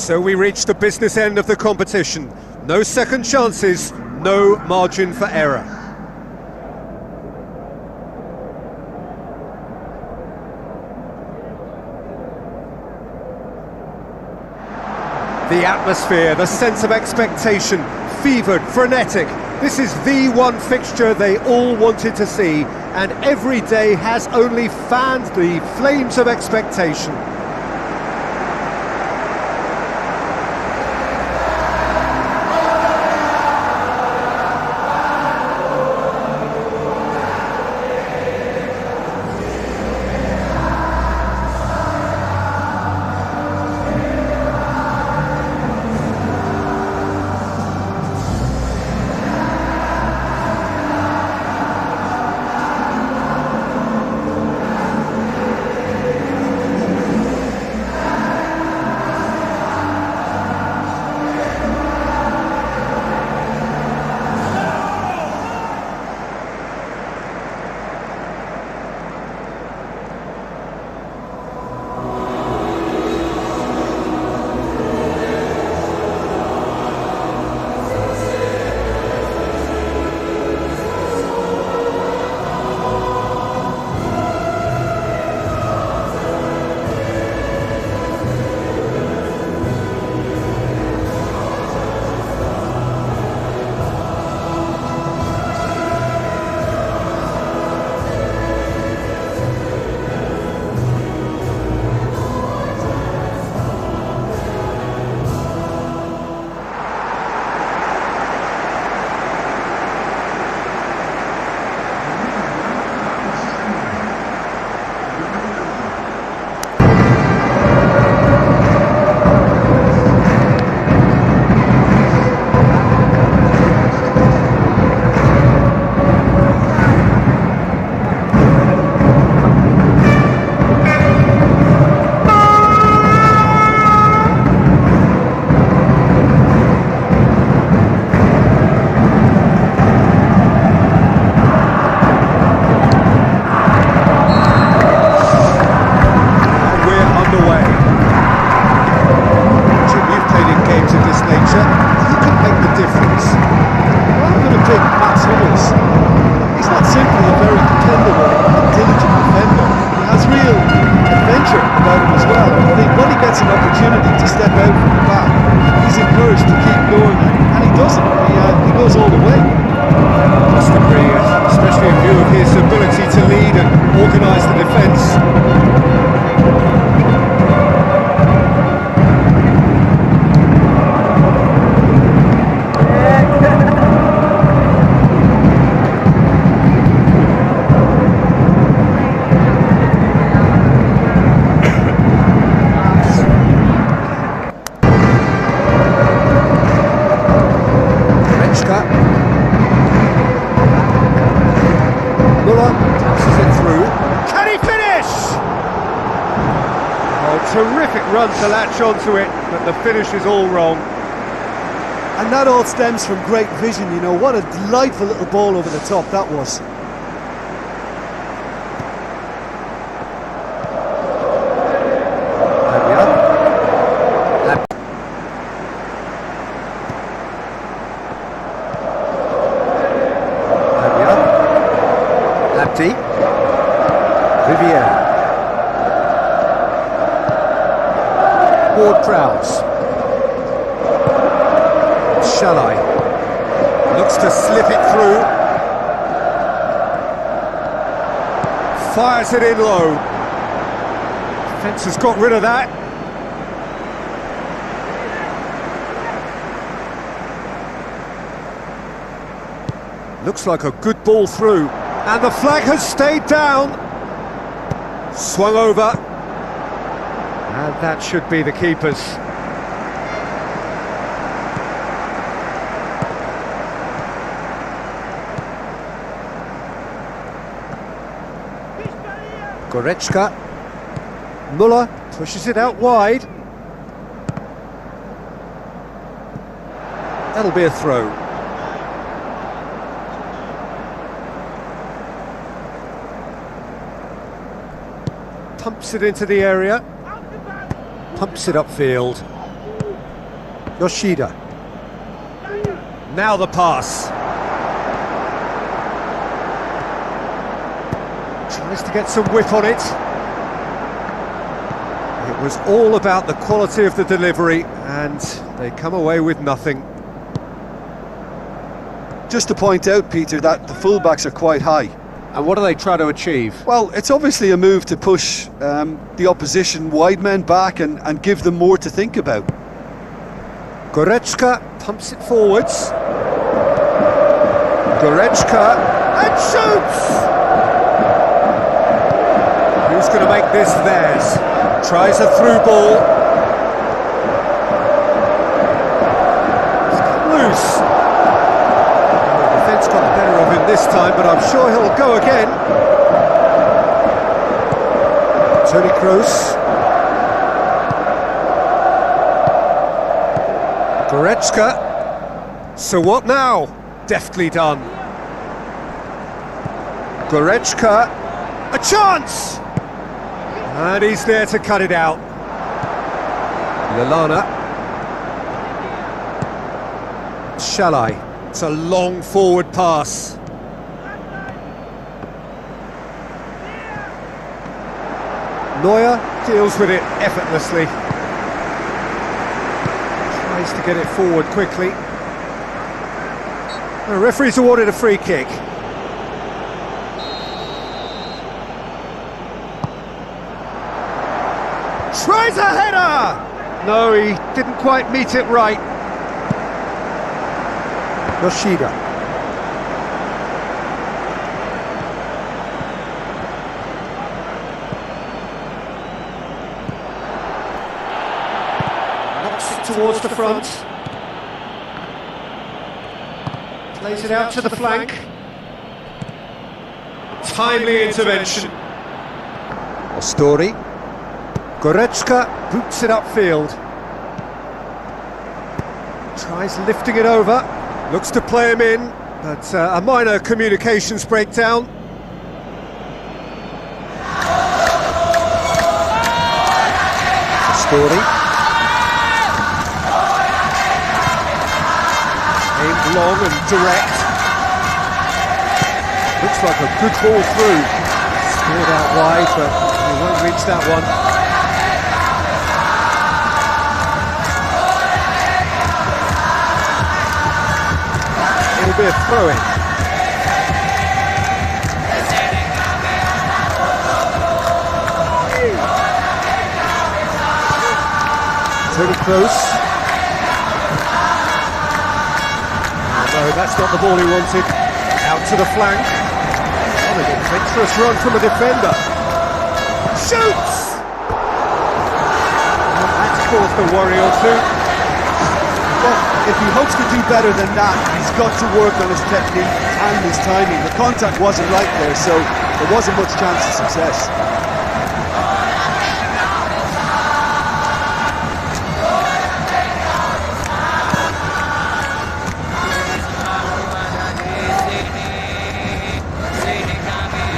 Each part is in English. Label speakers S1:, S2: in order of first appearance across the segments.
S1: So we reach the business end of the competition. No second chances, no margin for error. The atmosphere, the sense of expectation, fevered, frenetic. This is the one fixture they all wanted to see, and every day has only fanned the flames of expectation. Terrific run to latch onto it, but the finish is all wrong.
S2: And that all stems from great vision, you know. What a delightful little ball over the top that was.
S1: Vivier. Ward-Prowse. Shalai looks to slip it through. Fires it in low. Defence has got rid of that. Looks like a good ball through. And the flag has stayed down. Swung over. And that should be the keeper's. Goretzka. Muller pushes it out wide. That'll be a throw. Pumps it into the area. Pumps it upfield. Yoshida. Now the pass. Tries to get some whip on it. It was all about the quality of the delivery, and they come away with nothing.
S2: Just to point out, Peter, that the fullbacks are quite high.
S1: And what do they try to achieve?
S2: Well, it's obviously a move to push the opposition wide men back and give them more to think about.
S1: Goretzka pumps it forwards. Goretzka and shoots! Who's going to make this theirs? Tries a through ball. It's come loose. The defence got the better of him this time, but I'm sure he'll go again. Toni Kroos. Goretzka. So what now? Deftly done. Goretzka. A chance! And he's there to cut it out. Lallana. Shalai. It's a long forward pass. Neuer deals with it effortlessly. Tries to get it forward quickly. The referee's awarded a free kick. Tries a header! No, he didn't quite meet it right. Yoshida. Knocks it towards the front. Plays it out to the flank. Timely intervention. Ostori. Goretzka boots it upfield. Tries lifting it over. Looks to play him in, but a minor communications breakdown. Ostori. Aimed long and direct. Looks like a good ball through. Scored out wide, but he won't reach that one. It'll be a throw-in. Toni Kroos. No, that's not the ball he wanted. Out to the flank. Oh, an adventurous run from a defender. Shoots! Well, that's caused a worry or two.
S2: Well, if he hopes to do better than that, he's got to work on his technique and his timing. The contact wasn't right there, so there wasn't much chance of success.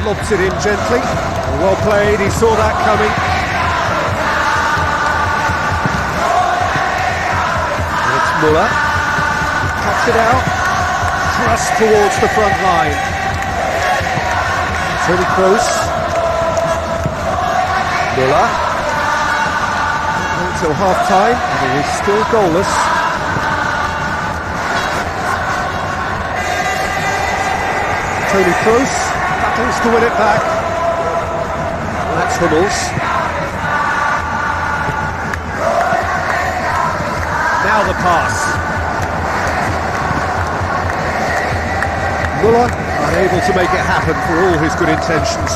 S1: Lobs it in gently. Well played, he saw that coming. Muller, cuts it out, thrust towards the front line. Toni Kroos. Muller. Until half-time, and it is still goalless. Toni Kroos battles to win it back. That's Hummels. Now the pass. Muller unable to make it happen for all his good intentions.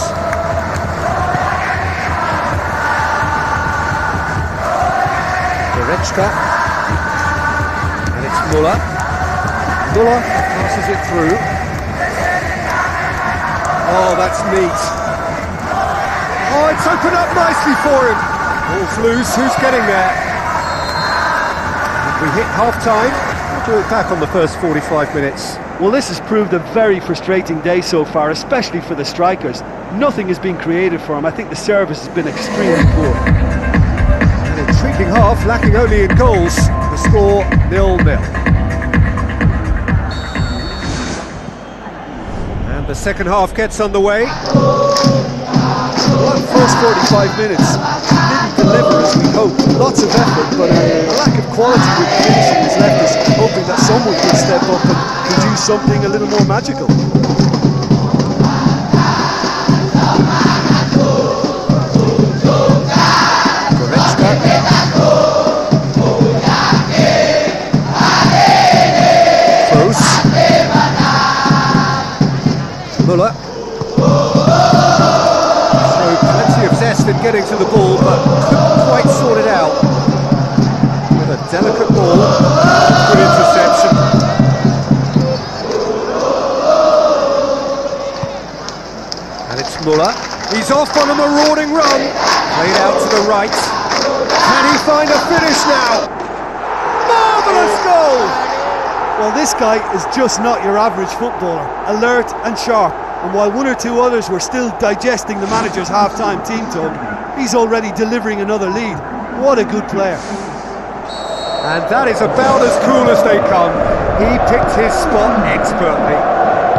S1: Goretzka. And it's Muller. Muller passes it through. Oh, that's neat. Oh, it's opened up nicely for him. Ball's loose, who's getting there? We hit half-time. We'll do it back on the first 45 minutes.
S2: Well, this has proved a very frustrating day so far, especially for the strikers. Nothing has been created for them. I think the service has been extremely poor.
S1: An intriguing half, lacking only in goals. The score 0-0. And the second half gets underway.
S2: Well, first 45 minutes didn't deliver as we hoped. Lots of effort, but a lack of quality with finishing has left us hoping that someone could step up and do something a little more magical.
S1: Muller. Showed plenty of zest in getting to the ball, but couldn't quite sort it out. With a delicate ball, good interception. And it's Muller. He's off on a marauding run. Played out to the right. Can he find a finish now? Marvellous goal!
S2: Well, this guy is just not your average footballer. Alert and sharp. And while one or two others were still digesting the manager's half-time team talk, he's already delivering another lead. What a good player.
S1: And that is about as cool as they come. He picked his spot expertly.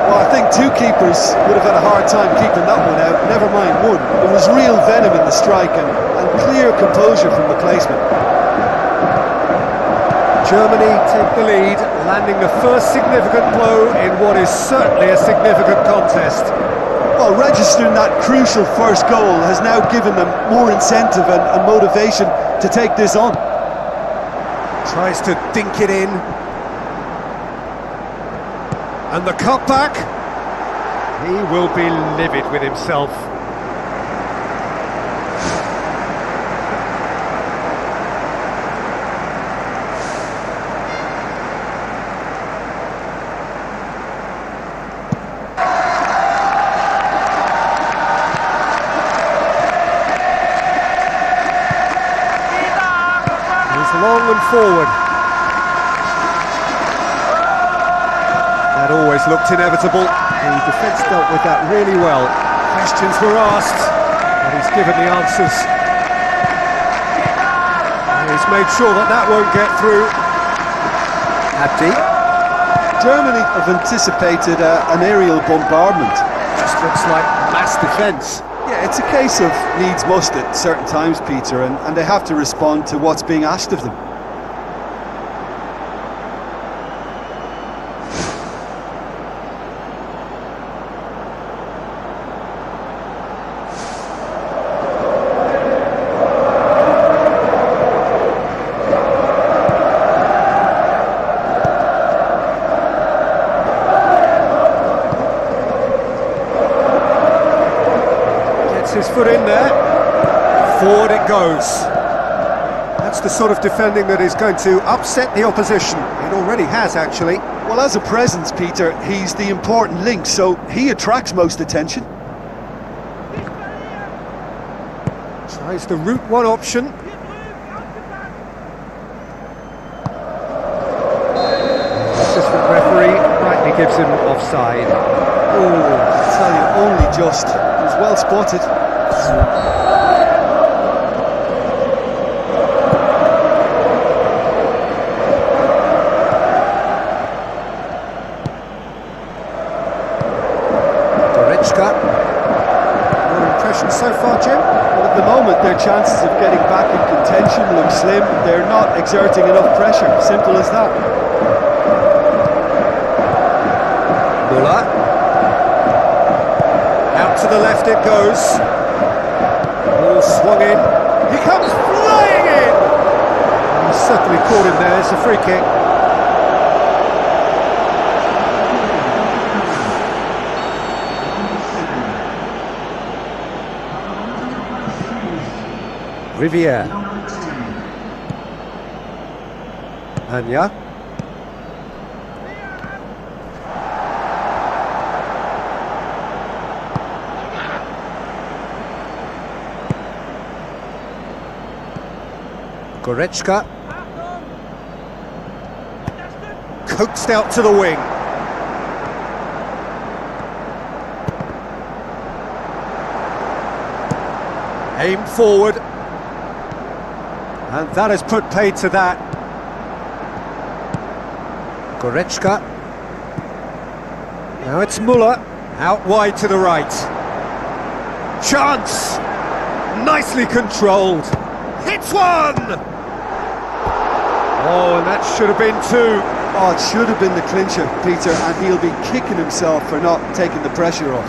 S2: Well, I think two keepers would have had a hard time keeping that one out, never mind one. There was real venom in the strike and clear composure from the placement.
S1: Germany take the lead, landing the first significant blow in what is certainly a significant contest.
S2: Well, registering that crucial first goal has now given them more incentive and motivation to take this on.
S1: Tries to dink it in. And the cutback. He will be livid with himself. Long and forward. That always looked inevitable. The defence dealt with that really well. Questions were asked, but he's given the answers. And he's made sure that that won't get through. Abdi.
S2: Germany have anticipated an aerial bombardment.
S1: Just looks like mass defence.
S2: Yeah, it's a case of needs must at certain times, Peter, and they have to respond to what's being asked of them.
S1: His foot in there, forward it goes. That's the sort of defending that is going to upset the opposition. It already has, actually.
S2: Well, as a presence, Peter, he's the important link, so he attracts most attention.
S1: Tries the route one option. Assistant referee rightly gives him offside.
S2: Oh, I tell you, only just. It was well spotted.
S1: Your impressions so far, Jim?
S2: Well, at the moment, their chances of getting back in contention look slim. They're not exerting enough pressure. Simple as that.
S1: Muller. Out to the left it goes. Ball swung in. He comes flying in! He's certainly caught him there. It's a free kick. Riviere. Anya. Goretzka. Coaxed out to the wing. Aimed forward. And that has put paid to that. Goretzka. Now it's Muller. Out wide to the right. Chance! Nicely controlled. Hits one! Oh, and that should have been two.
S2: Oh, it should have been the clincher, Peter, and he'll be kicking himself for not taking the pressure off.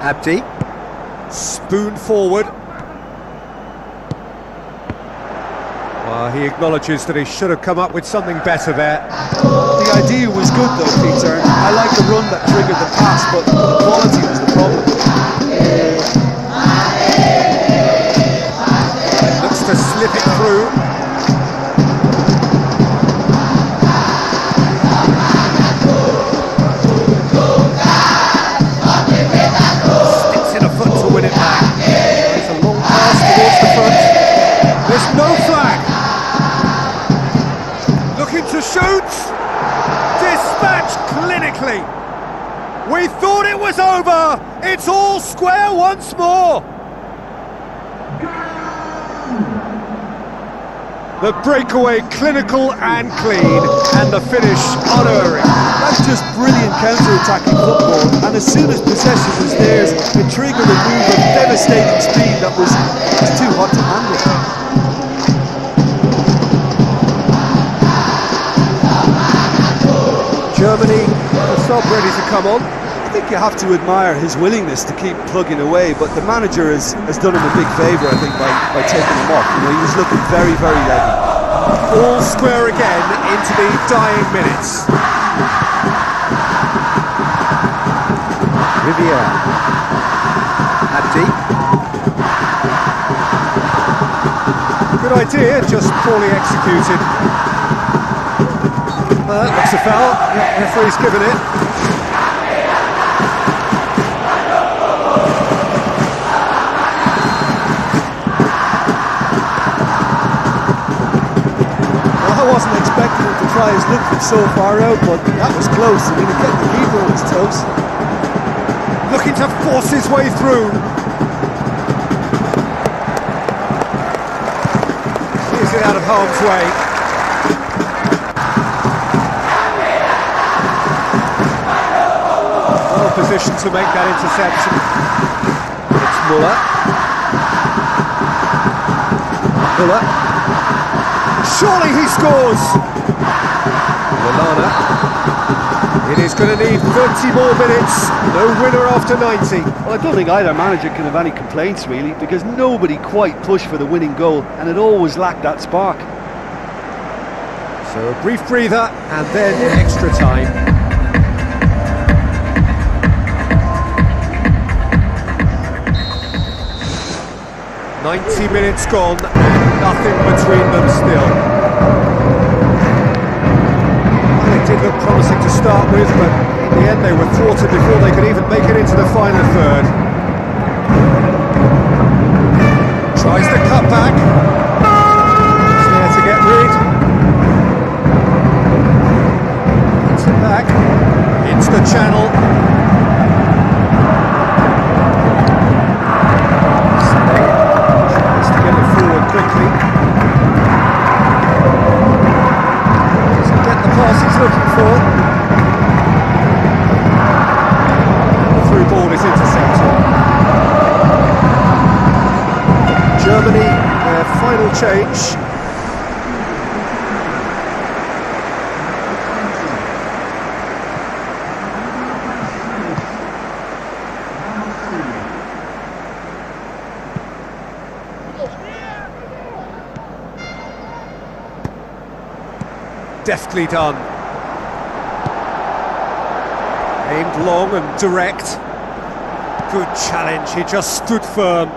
S1: Abdi. Spoon forward. Well, he acknowledges that he should have come up with something better there.
S2: The idea was good though, Peter. I like the run that triggered the pass, but the quality was the problem.
S1: Looks to slip it through. Sticks in a foot to win it back. It's a long pass towards the front. There's no flag. Looking to shoot. Dispatched clinically. We thought it was over. It's all square once more. The breakaway clinical and clean, and the finish unerring.
S2: That's just brilliant counter-attacking football, and as soon as possession was theirs, it triggered a move of devastating speed that was too hot to handle.
S1: Germany, the sub ready to come on.
S2: I think you have to admire his willingness to keep plugging away, but the manager has done him a big favour, I think, by taking him off. You know, he was looking very, very leggy.
S1: All square again into the dying minutes. Riviere. Abdi. Good idea, just poorly executed. Looks a foul. Yeah, referee's given it.
S2: I wasn't expecting him to try his luck from so far out, but that was close. I mean, he's getting the keeper on his toes.
S1: Looking to force his way through. He's it out of harm's way. Well positioned to make that interception. It's Muller. Muller. Surely he scores! Lallana. It is going to need 30 more minutes. No winner after 90.
S2: Well, I don't think either manager can have any complaints, really, because nobody quite pushed for the winning goal, and it always lacked that spark.
S1: So a brief breather, and then extra time. "90 minutes gone, and nothing between them still." Well, it did look promising to start with, but in the end they were thwarted before they could even make it into the final third. Tries the cut back. It's there to get rid. Gets it back. Into the channel. Quickly. Doesn't get the pass he's looking for. And the through ball is intercepted. Germany, their final change. Deftly done. Aimed long and direct. Good challenge, he just stood firm.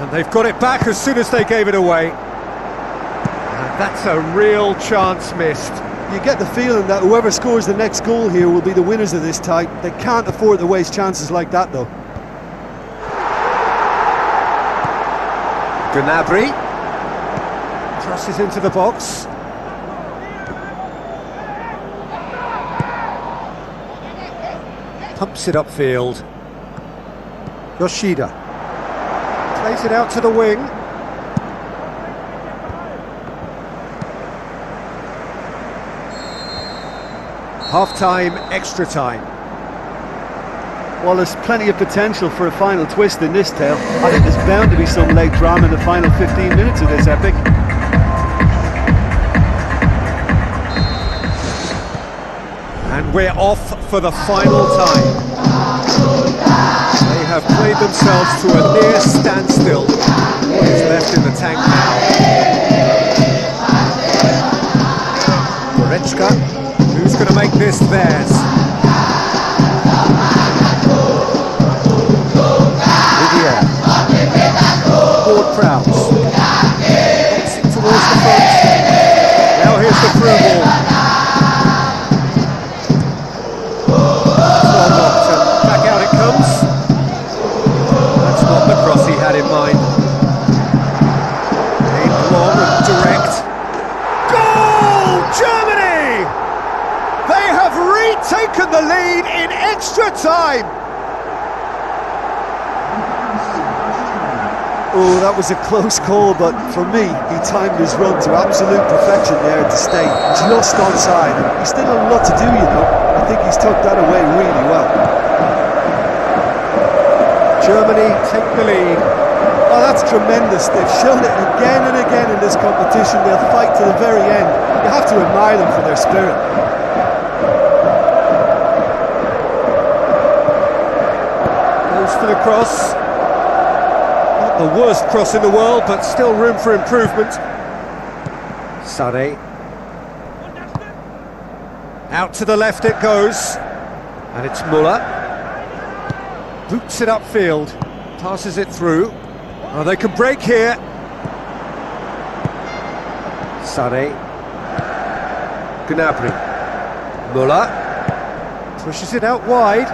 S1: And they've got it back as soon as they gave it away. And That's a real chance missed.
S2: You get the feeling that whoever scores the next goal here will be the winners of this tie. They can't afford to waste chances like that, though.
S1: Gnabry crosses into the box. Pumps it upfield. Yoshida plays it out to the wing. Half-time, extra time.
S2: Well, there's plenty of potential for a final twist in this tale. I think there's bound to be some late drama in the final 15 minutes of this epic.
S1: And we're off for the final time. They have played themselves to a near standstill. What is left in the tank now? Goretzka, who's going to make this theirs? Ward-Prowse boxing towards the front. Now here's the through ball. Well knocked, and back out it comes. That's not the cross he had in mind. Aimed long and direct. Goal! Germany! They have retaken the lead in extra time.
S2: Oh, that was a close call, but for me, he timed his run to absolute perfection there to stay just onside. He's still a lot to do, you know. I think he's tucked that away really well.
S1: Germany take the lead.
S2: Oh, that's tremendous. They've shown it again and again in this competition. They'll fight to the very end. You have to admire them for their spirit.
S1: Goes for the cross. The worst cross in the world, but still room for improvement. Sané. Out to the left it goes. And it's Müller. Boots it upfield. Passes it through. Oh, they can break here. Sané. Gnabry. Müller. Pushes it out wide.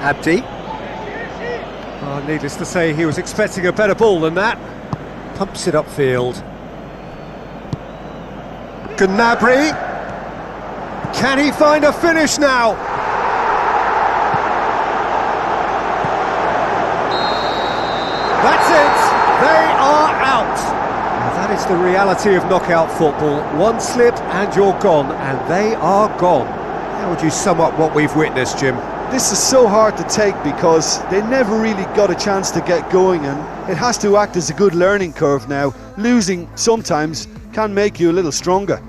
S1: Abdi. Oh, needless to say, he was expecting a better ball than that. Pumps it upfield. Gnabry. Can he find a finish now? That's it. They are out. Now, that is the reality of knockout football. One slip and you're gone, and they are gone. How would you sum up what we've witnessed, Jim?
S2: This is so hard to take because they never really got a chance to get going, and it has to act as a good learning curve now. Losing sometimes can make you a little stronger.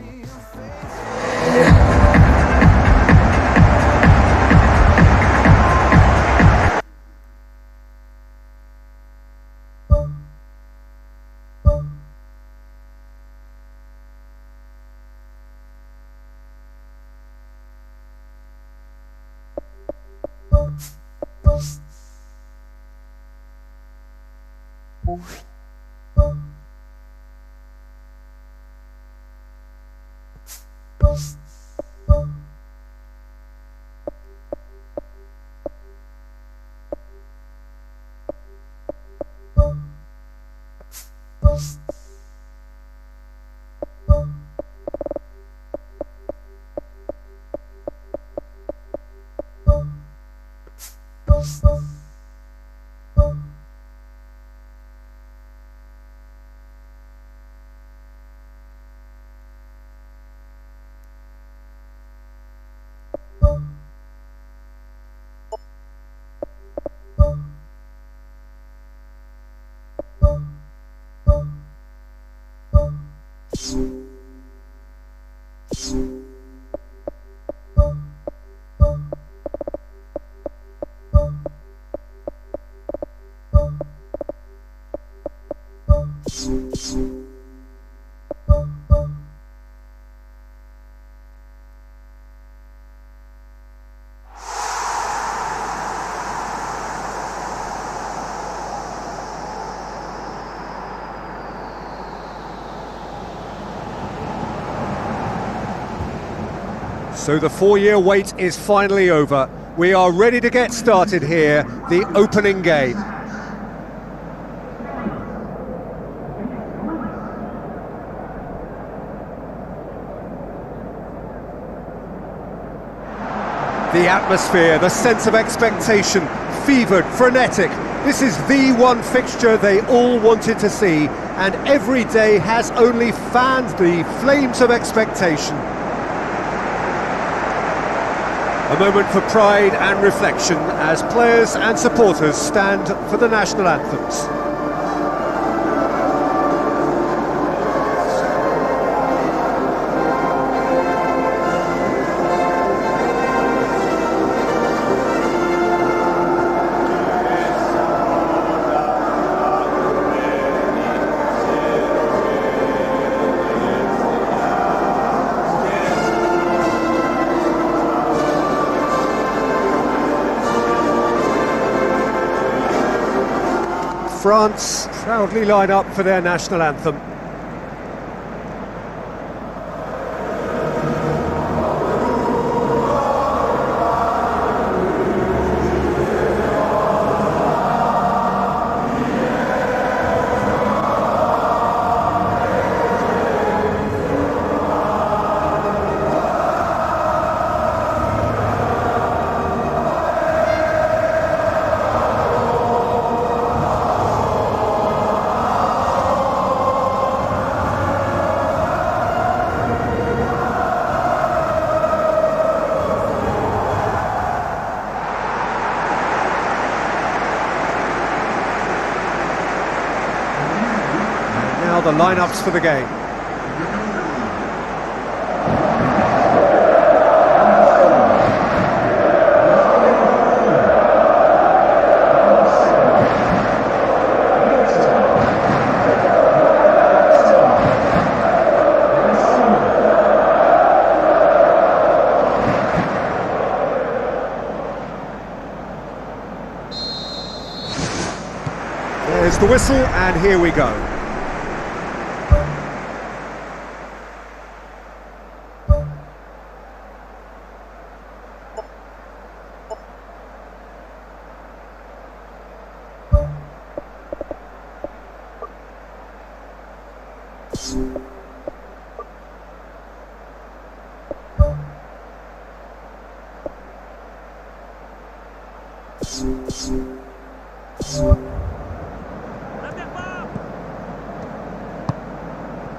S1: So the 4-year wait is finally over. We are ready to get started here, the opening game. The atmosphere, the sense of expectation, fevered, frenetic. This is the one fixture they all wanted to see, and every day has only fanned the flames of expectation. A moment for pride and reflection as players and supporters stand for the national anthems. France proudly line up for their national anthem. The lineups for the game. There's the whistle, and here we go.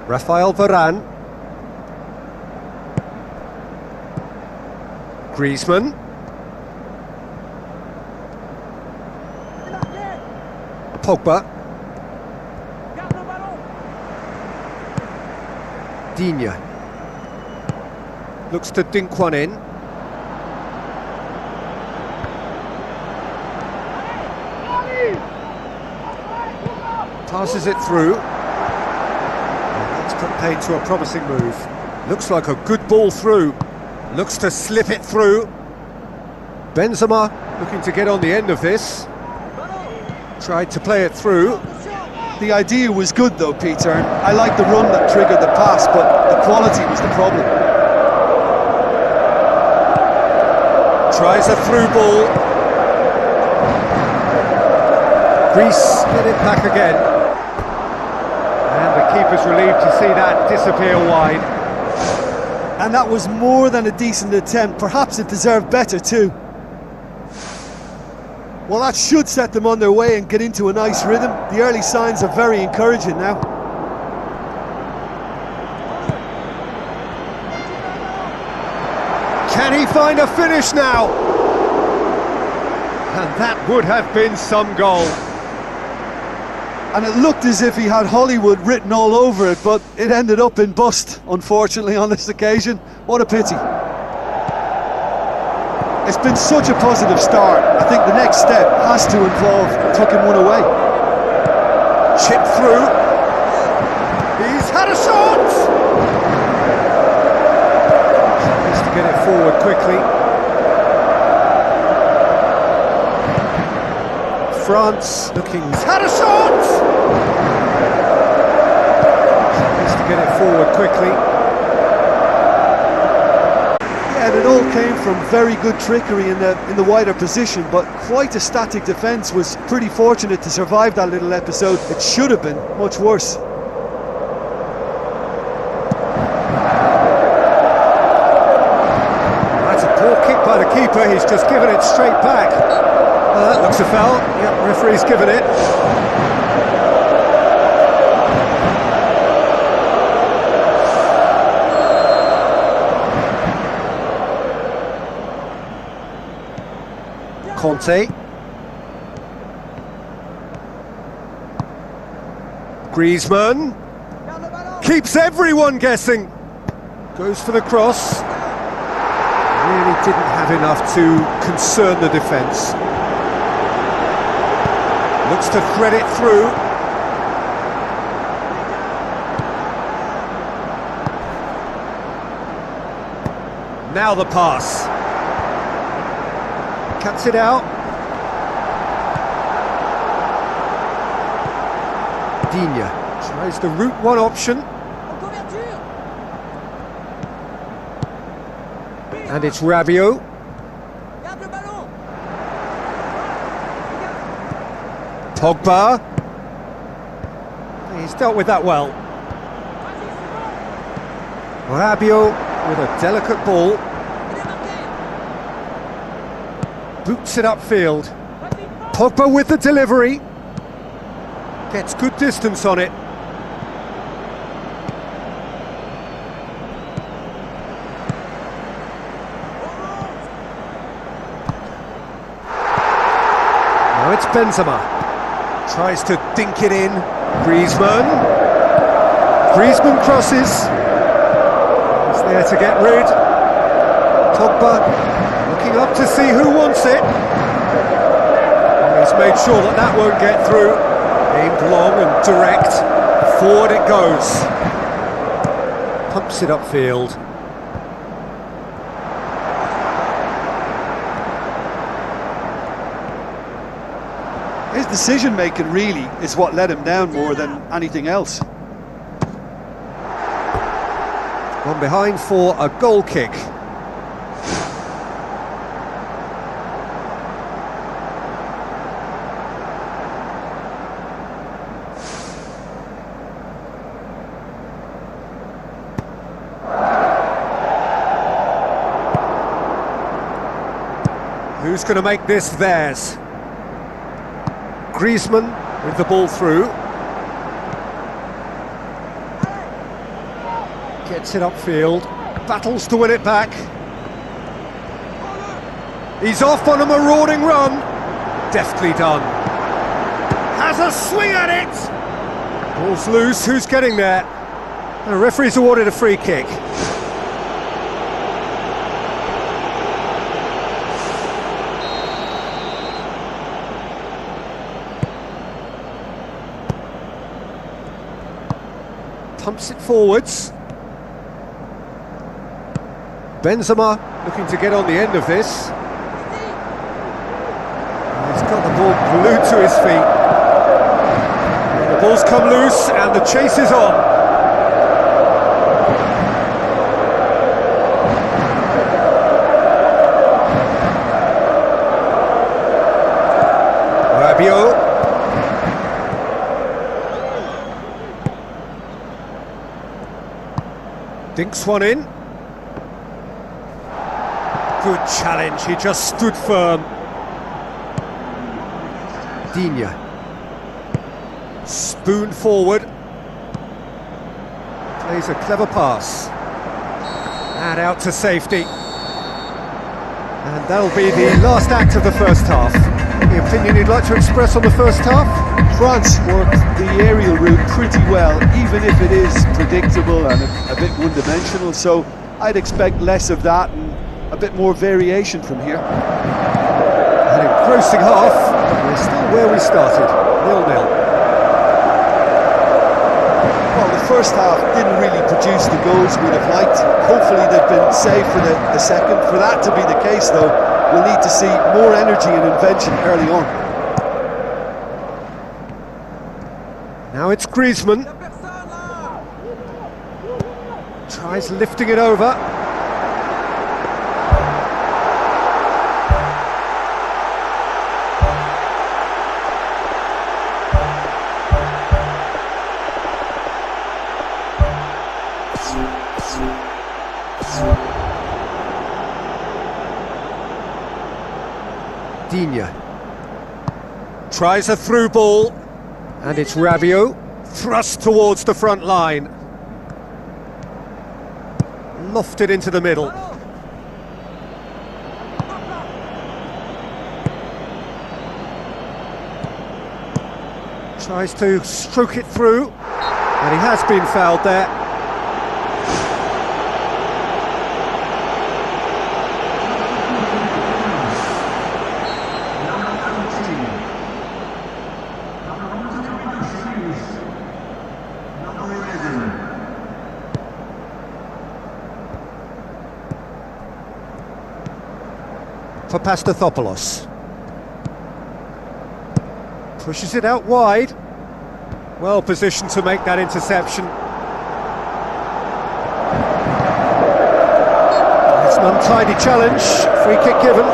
S1: Rafael Varane. Griezmann. Pogba. Digne. Looks to dink one in. Passes it through. That's put paid to a promising move. Looks like a good ball through. Looks to slip it through. Benzema looking to get on the end of this. Tried to play it through.
S2: The idea was good though, Peter. I like the run that triggered the pass, but the quality was the problem.
S1: Tries a through ball. Greece get it back again. And the keeper's relieved to see that disappear wide.
S2: And that was more than a decent attempt. Perhaps it deserved better too. Well, that should set them on their way and get into a nice rhythm. The early signs are very encouraging now.
S1: Can he find a finish now? And that would have been some goal.
S2: And it looked as if he had Hollywood written all over it, but it ended up in bust, unfortunately, on this occasion. What a pity. It's been such a positive start. I think the next step has to involve tucking one away.
S1: Chip through. He's had a shot! Needs to get it forward quickly. France looking. He's had a shot! Needs to get it forward quickly.
S2: Yeah, and it all came from very good trickery in the wider position, but quite a static defence. Was pretty fortunate to survive that little episode. It should have been much worse.
S1: That's a poor kick by the keeper, he's just given it straight back. That looks a foul. Yep, referee's given it. Conte. Griezmann. Keeps everyone guessing. Goes for the cross. Really didn't have enough to concern the defence. Looks to thread it through. Now the pass. Cuts it out. Digne tries the route one option. And it's Rabiot. Pogba. He's dealt with that well. Rabiot with a delicate ball. Boots it upfield. Pogba with the delivery. Gets good distance on it. Now it's Benzema. Tries to dink it in. Griezmann. Griezmann crosses. He's there to get rid. Pogba looking up to see who wants it. He's made sure that that won't get through. Aimed long and direct. Forward it goes. Pumps it upfield.
S2: His decision making really is what let him down more than anything else.
S1: Gone behind for a goal kick. Who's going to make this theirs? Griezmann with the ball through. Gets it upfield. Battles to win it back. He's off on a marauding run. Deftly done. Has a swing at it. Ball's loose. Who's getting there? The referee's awarded a free kick. Pumps it forwards. Benzema looking to get on the end of this. He's got the ball glued to his feet. The ball's come loose and the chase is on. Rabiot. Dinks one in. Good challenge, he just stood firm. Digne. Spoon forward. Plays a clever pass. And out to safety. And that'll be the last act of the first half. Any opinion you'd like to express on the first half?
S2: France worked the aerial route pretty well, even if it is predictable and a bit one-dimensional, so I'd expect less of that and a bit more variation from here.
S1: An engrossing half, but we're still where we started, 0-0.
S2: Well, the first half didn't really produce the goals we'd have liked. Hopefully they've been saved for the second. For that to be the case, though, we'll need to see more energy and invention early on.
S1: Now it's Griezmann. Tries lifting it over. Digne tries a through ball, and it's Rabiot, thrust towards the front line. Lofted into the middle. Tries to stroke it through, and he has been fouled there. For Pastathopoulos. Pushes it out wide. Well positioned to make that interception. It's an untidy challenge. Free kick given.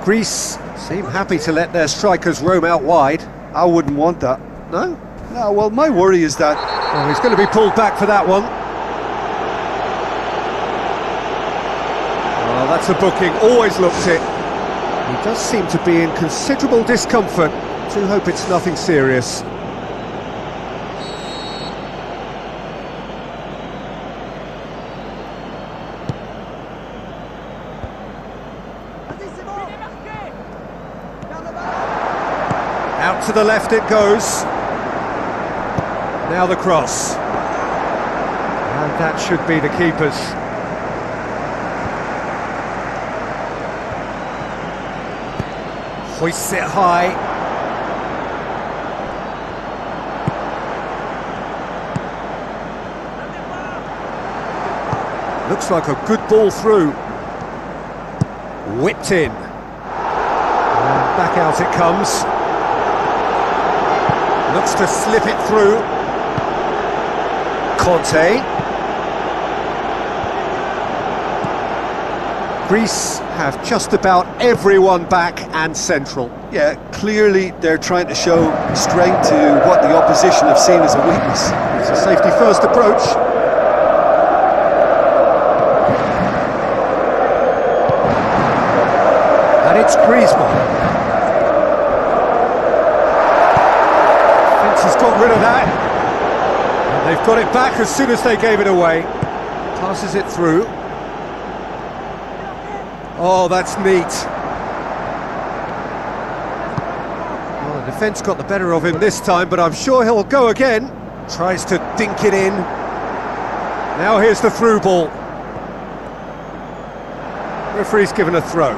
S1: Greece seem happy to let their strikers roam out wide.
S2: I wouldn't want that.
S1: No?
S2: No, well, my worry is that...
S1: Oh, he's going to be pulled back for that one. Oh, that's a booking, always looked it. He does seem to be in considerable discomfort. Do hope it's nothing serious. Out to the left it goes. Now the cross. And that should be the keeper's. Hoists it high. Looks like a good ball through. Whipped in. And back out it comes. Looks to slip it through. Conte. Greece have just about everyone back and central.
S2: Yeah, clearly they're trying to show strength to what the opposition have seen as a weakness.
S1: It's a safety first approach. And it's Griezmann. Has got rid of that, and they've got it back as soon as they gave it away. Passes it through. Oh, that's neat. Well, the defence got the better of him this time, but I'm sure he'll go again. Tries to dink it in. Now here's the through ball. Referee's given a throw.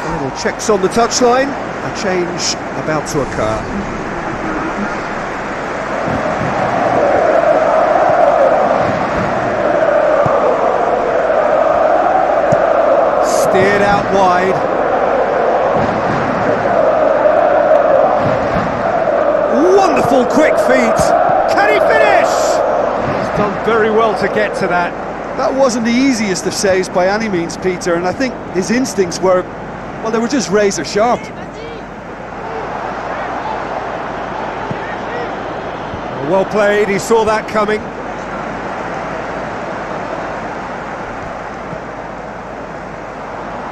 S1: Final checks on the touchline. A change about to occur. Steered out wide. Wonderful quick feet. Can he finish? He's done very well to get to that.
S2: That wasn't the easiest of saves by any means, Peter, and I think his instincts were, well, they were just razor sharp.
S1: Well played, he saw that coming.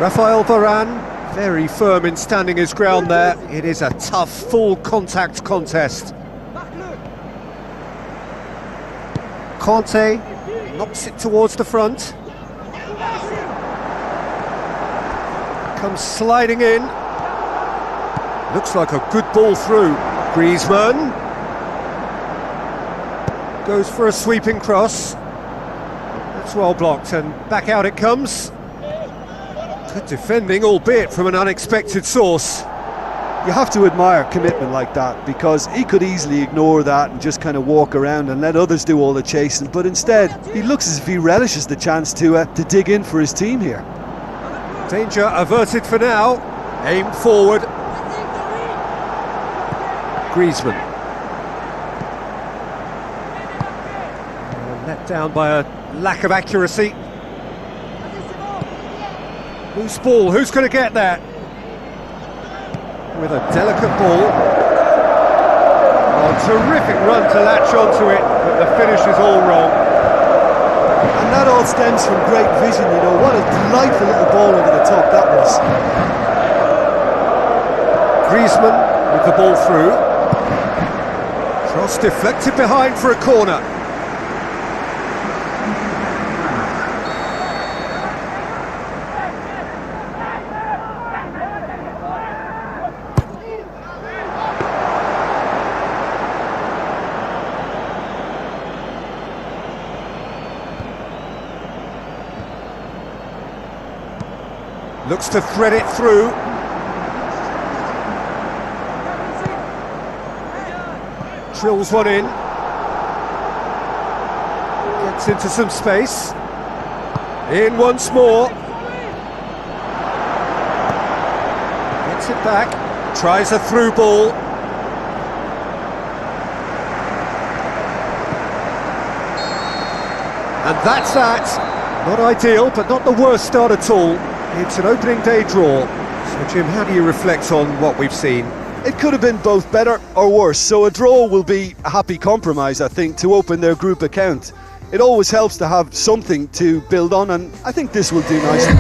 S1: Rafael Varane, very firm in standing his ground there. It is a tough, full contact contest. Conte knocks it towards the front. Comes sliding in. Looks like a good ball through. Griezmann goes for a sweeping cross. That's well blocked, and back out it comes. Good defending, albeit from an unexpected source.
S2: You have to admire commitment like that, because he could easily ignore that and just kind of walk around and let others do all the chasing, but instead he looks as if he relishes the chance to dig in for his team here.
S1: Danger averted for now. Aimed forward. Down by a lack of accuracy. Loose ball, who's going to get that? With a delicate ball. Oh, terrific run to latch onto it, but the finish is all wrong.
S2: And that all stems from great vision, you know. What a delightful little ball over the top that was.
S1: Griezmann with the ball through. Cross deflected behind for a corner. Looks to thread it through. Drills one in. Gets into some space. In once more. Gets it back. Tries a through ball. And that's that. Not ideal, but not the worst start at all. It's an opening day draw. So Jim, how do you reflect on what we've seen?
S2: It could have been both better or worse, so a draw will be a happy compromise, I think, to open their group account. It always helps to have something to build on, and I think this will do nicely.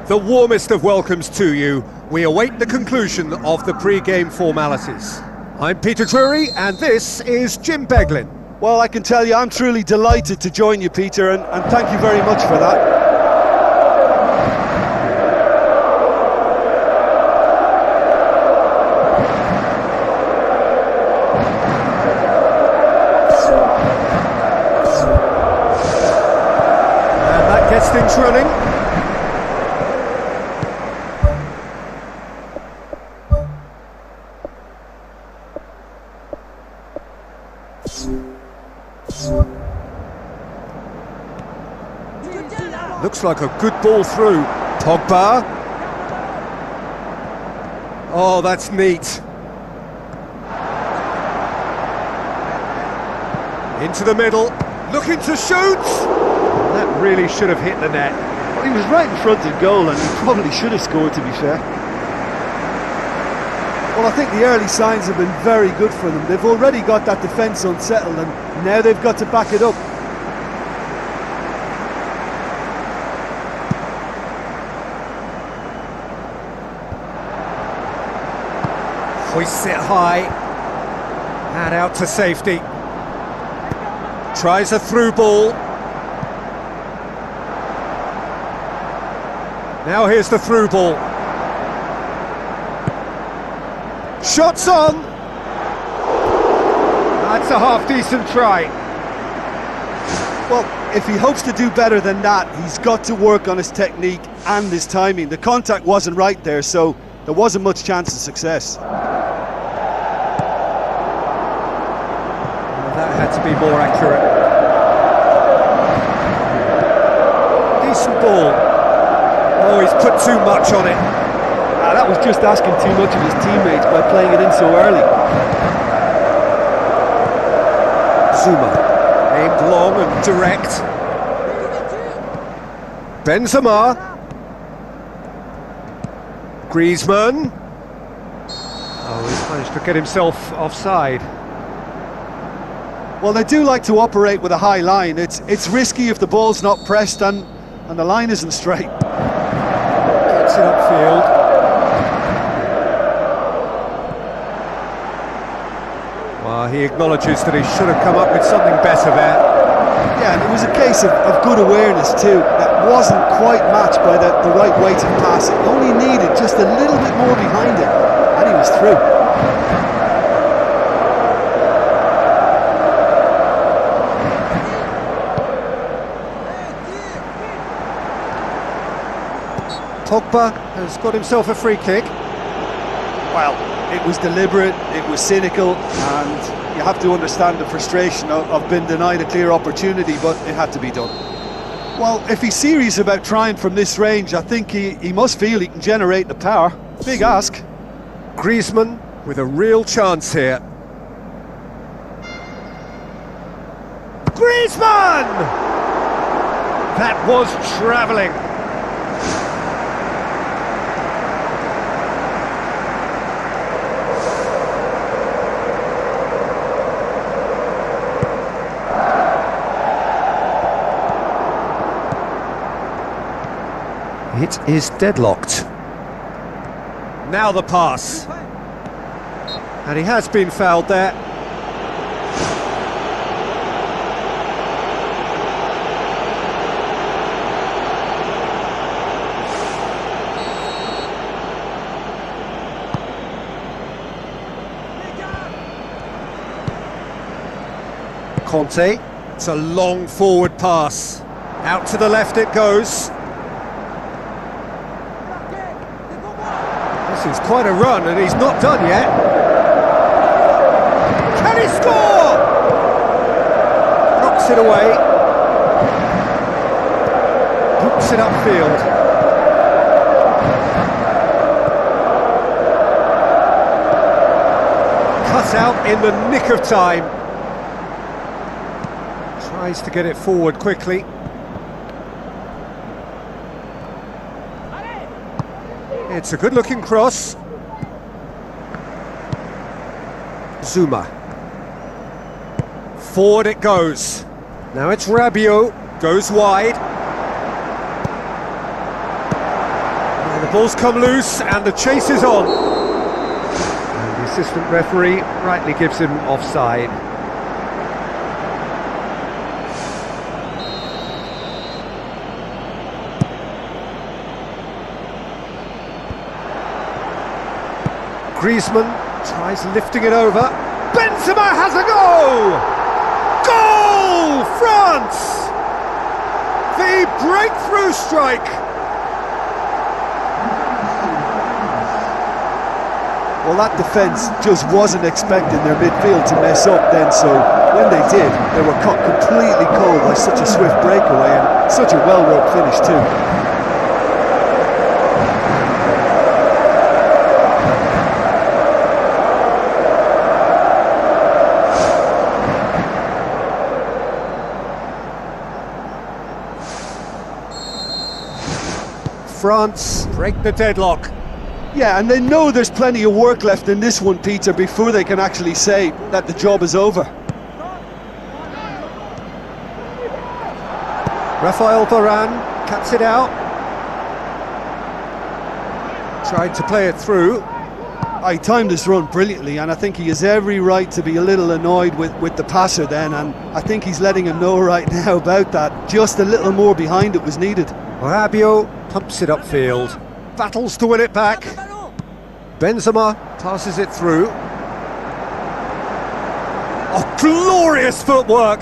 S1: The warmest of welcomes to you. We await the conclusion of the pre-game formalities. I'm Peter Drury, and this is Jim Beglin.
S2: Well, I can tell you I'm truly delighted to join you, Peter, and thank you very much for that.
S1: And that gets things running. Looks like a good ball through. Pogba. Oh, that's neat. Into the middle. Looking to shoot. That really should have hit the net.
S2: Well, he was right in front of goal, and he probably should have scored, to be fair. Well, I think the early signs have been very good for them. They've already got that defence unsettled, and now they've got to back it up.
S1: Hoists it high, and out to safety. Tries a through ball. Now here's the through ball. Shots on! That's a half-decent try.
S2: Well, if he hopes to do better than that, he's got to work on his technique and his timing. The contact wasn't right there, so there wasn't much chance of success.
S1: That had to be more accurate. Decent ball. Oh, he's put too much on it.
S2: That was just asking too much of his teammates by playing it in so early.
S1: Zuma, aimed long and direct. Benzema. Griezmann. could get himself offside.
S2: Well, they do like to operate with a high line. It's risky if the ball's not pressed and the line isn't straight.
S1: Gets it upfield. Well, he acknowledges that he should have come up with something better there.
S2: Yeah, and it was a case of good awareness too. That wasn't quite matched by the right weight of pass. It only needed just a little bit more behind it, and he was through.
S1: Pogba has got himself a free kick.
S2: Well, it was deliberate, it was cynical, and you have to understand the frustration of being denied a clear opportunity, but it had to be done. Well, if he's serious about trying from this range, I think he must feel he can generate the power. Big ask.
S1: Griezmann with a real chance here. Griezmann! That was travelling. It is deadlocked. Now the pass. And he has been fouled there. Conte. It's a long forward pass. Out to the left it goes. This is quite a run, and he's not done yet. Can he score? Knocks it away. Hooks it upfield. Cut out in the nick of time. Tries to get it forward quickly. It's a good-looking cross. Zuma. Forward it goes. Now it's Rabiot. Goes wide. And the ball's come loose and the chase is on. And the assistant referee rightly gives him offside. Griezmann tries lifting it over. Benzema has a goal! Goal! France! The breakthrough strike!
S2: Well, that defence just wasn't expecting their midfield to mess up then, so when they did, they were caught completely cold by such a swift breakaway and such a well-worked finish too.
S1: France break the deadlock.
S2: Yeah, and they know there's plenty of work left in this one, Peter, before they can actually say that the job is over.
S1: Rafael Varane cuts it out. Tried to play it through.
S2: He timed his run brilliantly, and I think he has every right to be a little annoyed with the passer then, and I think he's letting him know right now about that. Just a little more behind it was needed.
S1: Rabiot pumps it upfield, battles to win it back. Benzema passes it through. Oh, glorious footwork!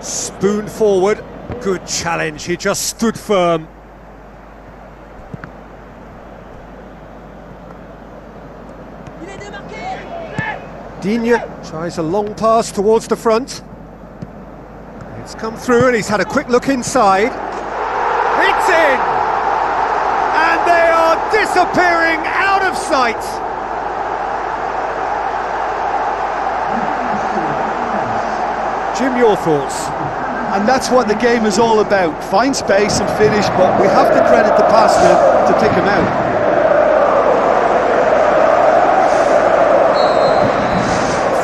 S1: Spoon forward, good challenge, he just stood firm. Digne tries a long pass towards the front. It's come through and he's had a quick look inside. It's in! And they are disappearing out of sight! Jim, your thoughts?
S2: And that's what the game is all about. Find space and finish, but we have to credit the passman to pick him out.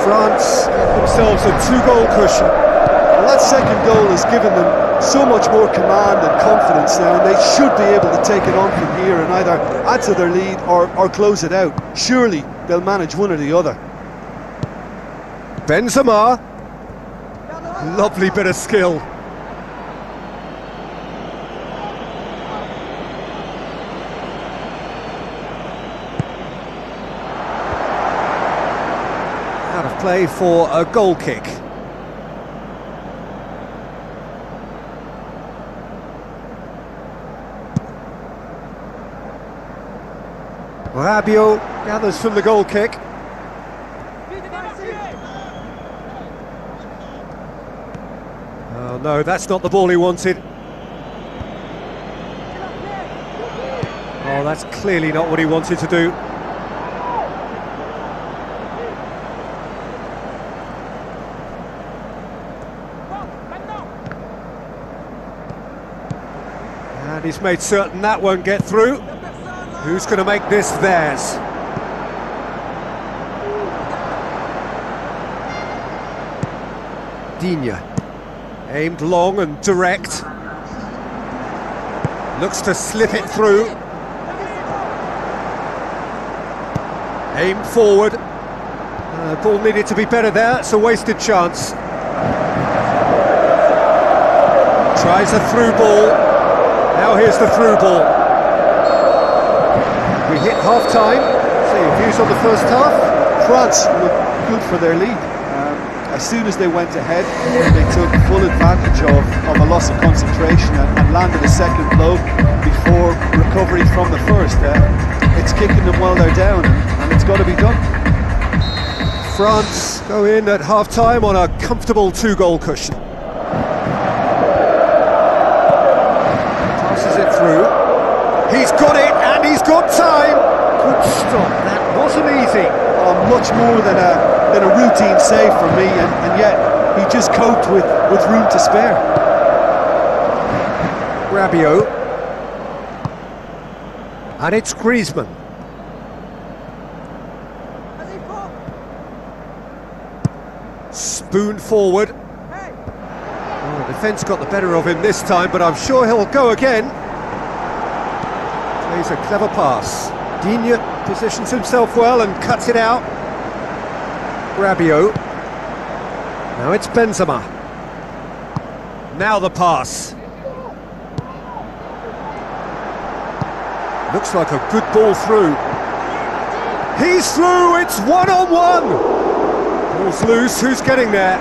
S1: France have themselves a 2-goal cushion.
S2: Well, that second goal has given them so much more command and confidence now, and they should be able to take it on from here and either add to their lead or close it out. Surely they'll manage one or the other.
S1: Benzema. Lovely bit of skill. Out of play for a goal kick. Rabiot gathers from the goal kick. Oh no, that's not the ball he wanted. Oh, that's clearly not what he wanted to do. And he's made certain that won't get through. Who's going to make this theirs? Digne. Aimed long and direct. Looks to slip it through. Aimed forward. Ball needed to be better there. It's a wasted chance. Tries a through ball. Now here's the through ball. We hit half-time. So views on the first half?
S2: France look good for their lead. As soon as they went ahead, they took full advantage of a loss of concentration and landed a second blow before recovery from the first. It's kicking them while they're down, and it's got to be done.
S1: France go in at half-time on a comfortable 2-goal cushion. Passes it through. He's got it, and he's got time. Good stop. That wasn't easy.
S2: Much more than a routine save for me, and yet he just coped with room to spare.
S1: Rabiot. And it's Griezmann. Spoon forward. Oh, the defence got the better of him this time, but I'm sure he'll go again. Plays a clever pass. Digne positions himself well and cuts it out. Rabiot. Now it's Benzema. Now the pass. Looks like a good ball through. He's through, it's 1-on-1. Ball's loose, who's getting there?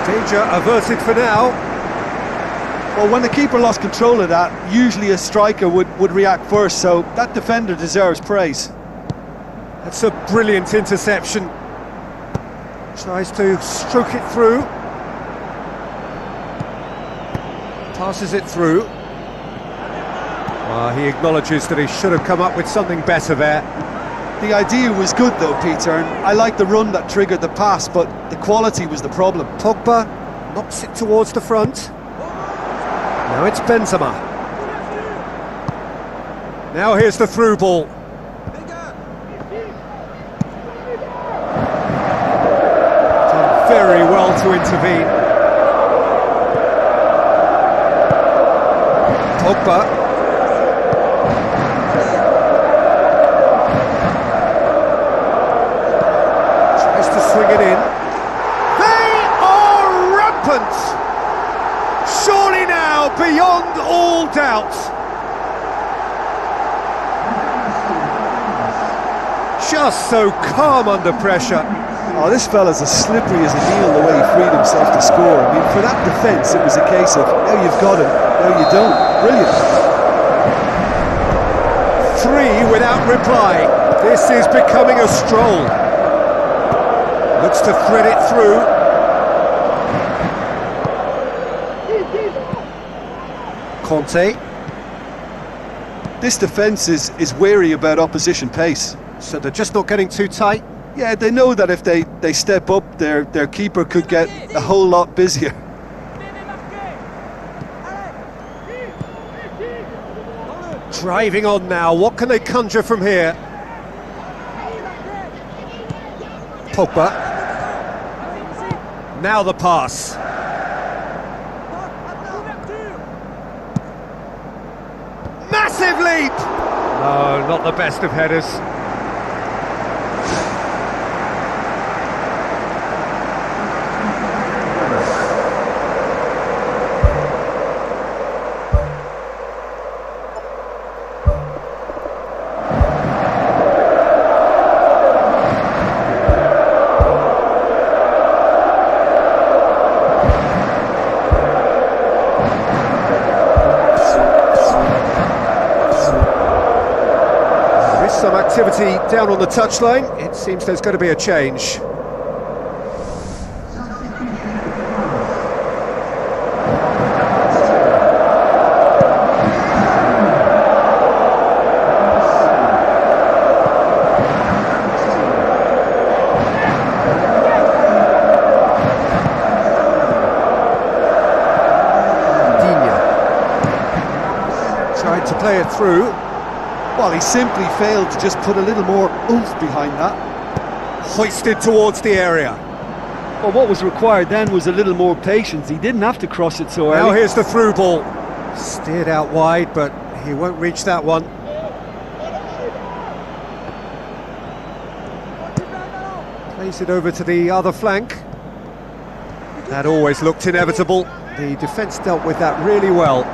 S1: Danger averted for now.
S2: Well, when the keeper lost control of that, usually a striker would react first, so that defender deserves praise.
S1: That's a brilliant interception. Tries to stroke it through. Passes it through. He acknowledges that he should have come up with something better there.
S2: The idea was good though, Peter, and I like the run that triggered the pass, but the quality was the problem.
S1: Pogba knocks it towards the front. Now it's Benzema. Now here's the through ball. Done very well to intervene. Pogba. Tries to swing it in. They are rampant! Surely now, beyond all doubt. Just so calm under pressure.
S2: Oh, this fella's as slippery as a eel the way he freed himself to score. I mean, for that defence, it was a case of, now you've got him, now you don't. Brilliant.
S1: 3 without reply. This is becoming a stroll. Looks to thread it through. Conte.
S2: This defence is wary about opposition pace.
S1: So they're just not getting too tight.
S2: Yeah, they know that if they step up, their keeper could get a whole lot busier.
S1: Driving on now, what can they conjure from here? Pogba. Now the pass. Massive leap! No, not the best of headers. Some activity down on the touchline. It seems there's going to be a change. Tried to play it through.
S2: Well, he simply failed to just put a little more oomph behind that.
S1: Hoisted towards the area.
S2: Well, what was required then was a little more patience. He didn't have to cross it so early.
S1: Now here's the through ball. Steered out wide, but he won't reach that one. Plays it over to the other flank. That always looked inevitable. The defence dealt with that really well.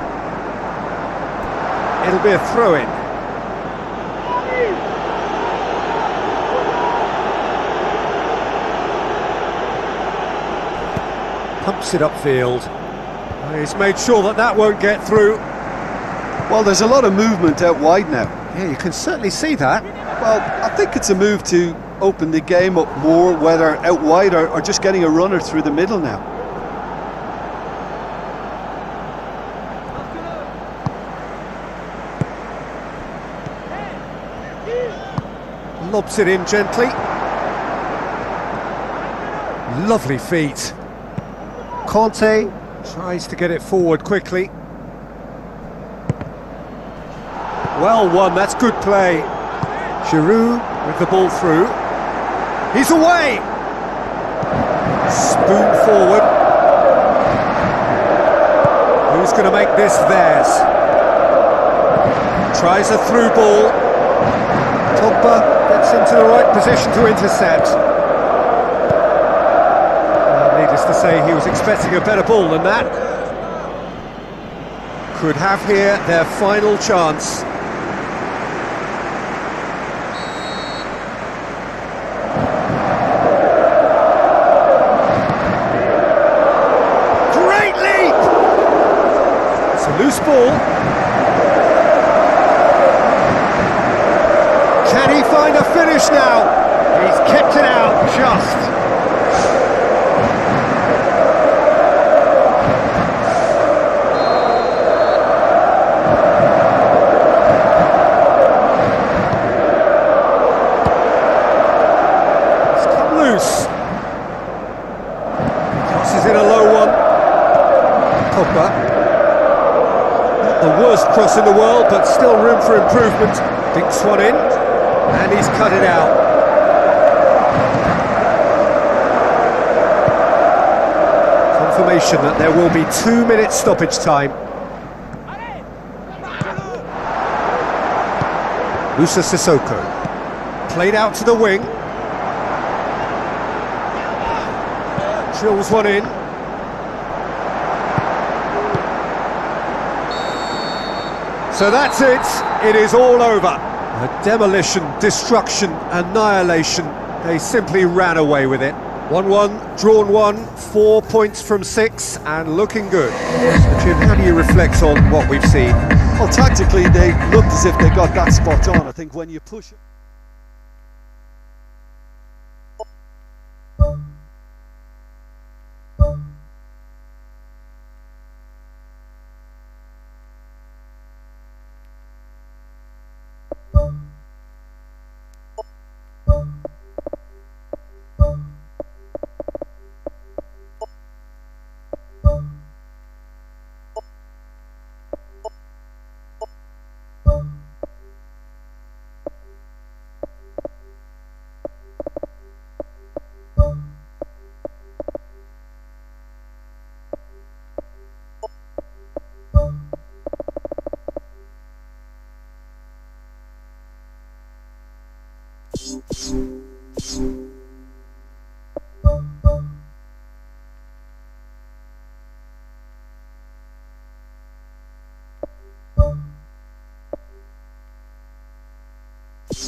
S1: It'll be a throw-in. Pumps it upfield. He's made sure that that won't get through.
S2: Well, there's a lot of movement out wide now.
S1: Yeah, you can certainly see that.
S2: Well, I think it's a move to open the game up more, whether out wide or just getting a runner through the middle now.
S1: Lobs it in gently. Lovely feet. Conte tries to get it forward quickly. Well won, that's good play. Giroud with the ball through. He's away! Spoon forward. Who's going to make this theirs? Tries a through ball. Pogba gets into the right position to intercept. Needless to say, he was expecting a better ball than that. Could have here their final chance. Great leap! It's a loose ball. Can he find a finish now? He's kept it out just. Crosses in a low one. Pogba. Not the worst cross in the world, but still room for improvement. Dinks one in, and he's cut it out. Confirmation that there will be 2 minutes stoppage time. Musa Sissoko. Played out to the wing. Drills one in. So that's it. It is all over. A demolition, destruction, annihilation. They simply ran away with it. 1-1, drawn 1, 4 points from 6, and looking good. Jim, how do you reflect on what we've seen?
S2: Well, tactically, they looked as if they got that spot on. I think when you push it.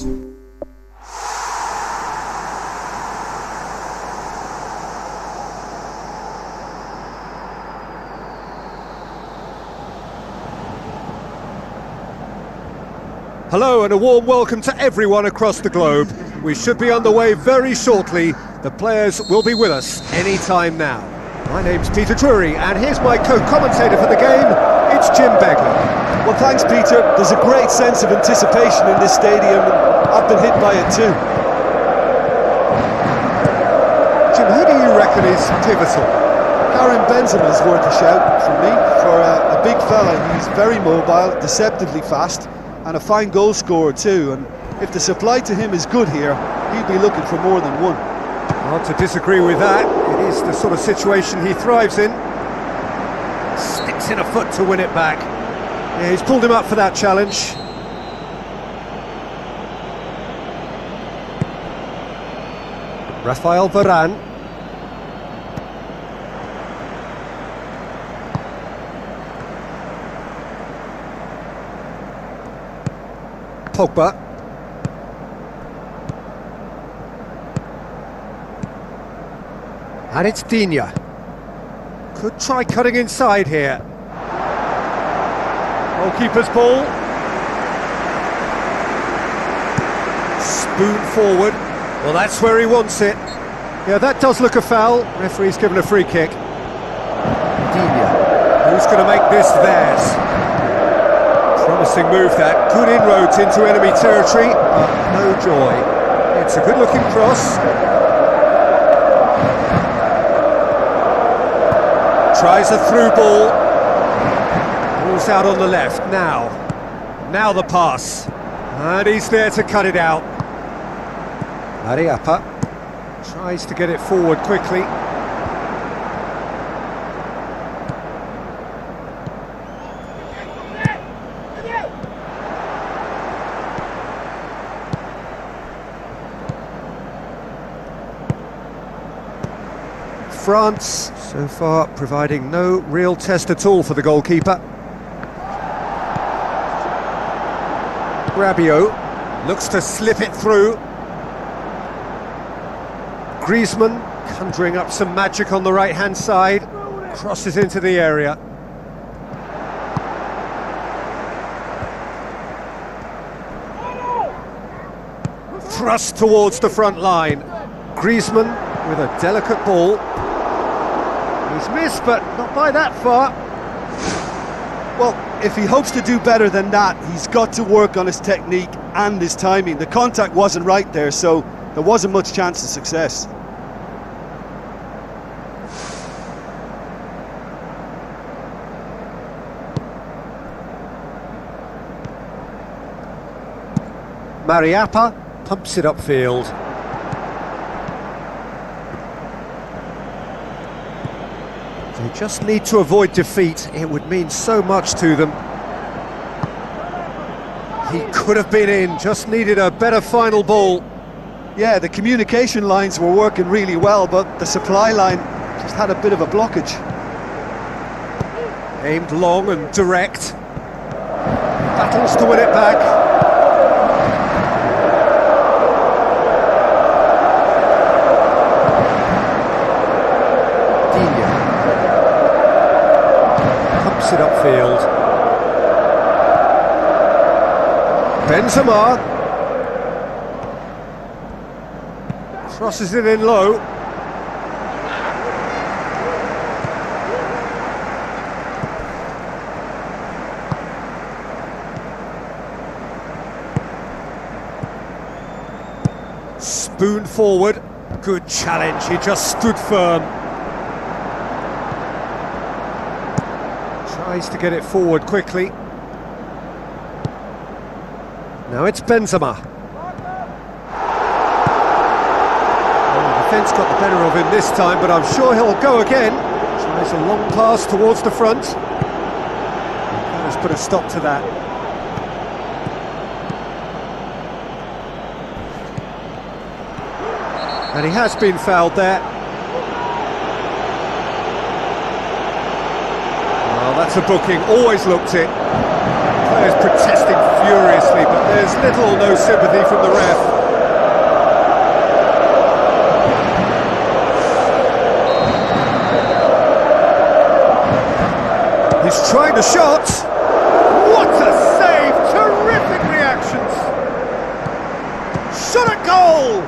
S1: pass. Hello and a warm welcome to everyone across the globe. We should be underway very shortly. The players will be with us any time now. My name's Peter Drury and here's my co-commentator for the game. It's Jim Begley.
S2: Well, thanks, Peter. There's a great sense of anticipation in this stadium, and I've been hit by it too.
S1: Jim, who do you reckon is pivotal?
S2: Karim Benzema is worth a shout from me. For a big fella, he's very mobile, deceptively fast, and a fine goal scorer too. And if the supply to him is good here, he'll be looking for more than one.
S1: Hard to disagree with that. It is the sort of situation he thrives in. Sticks in a foot to win it back. Yeah, he's pulled him up for that challenge. Rafael Varane. Pogba. And it's Digne. Could try cutting inside here. Goalkeeper's ball. Spoon forward. Well, that's where he wants it. Yeah, that does look a foul. Referee's given a free kick. Digne. Who's going to make this theirs? Promising move that. Good inroads into enemy territory, but no joy. It's a good-looking cross. Tries a through ball. Ball's out on the left now. Now the pass. And he's there to cut it out. Mariappa tries to get it forward quickly. France, so far, providing no real test at all for the goalkeeper. Rabiot looks to slip it through. Griezmann conjuring up some magic on the right-hand side. Crosses into the area. Thrust towards the front line. Griezmann with a delicate ball. He's missed, but not by that far.
S2: Well, if he hopes to do better than that, he's got to work on his technique and his timing. The contact wasn't right there, so there wasn't much chance of success.
S1: Mariappa pumps it upfield. They just need to avoid defeat. It would mean so much to them. He could have been in, just needed a better final ball.
S2: Yeah, the communication lines were working really well, but the supply line just had a bit of a blockage.
S1: Aimed long and direct. Battles to win it back. It upfield. Benzema crosses it in low. Spoon forward. Good challenge. He just stood firm. Tries to get it forward quickly. Now it's Benzema. Well, the defence got the better of him this time, but I'm sure he'll go again. Tries a long pass towards the front. Let's put a stop to that. And he has been fouled there. Well, that's a booking, always looked it. Players protesting furiously, but there's little or no sympathy from the ref. He's trying the shot. What a save! Terrific reactions. Shot at goal.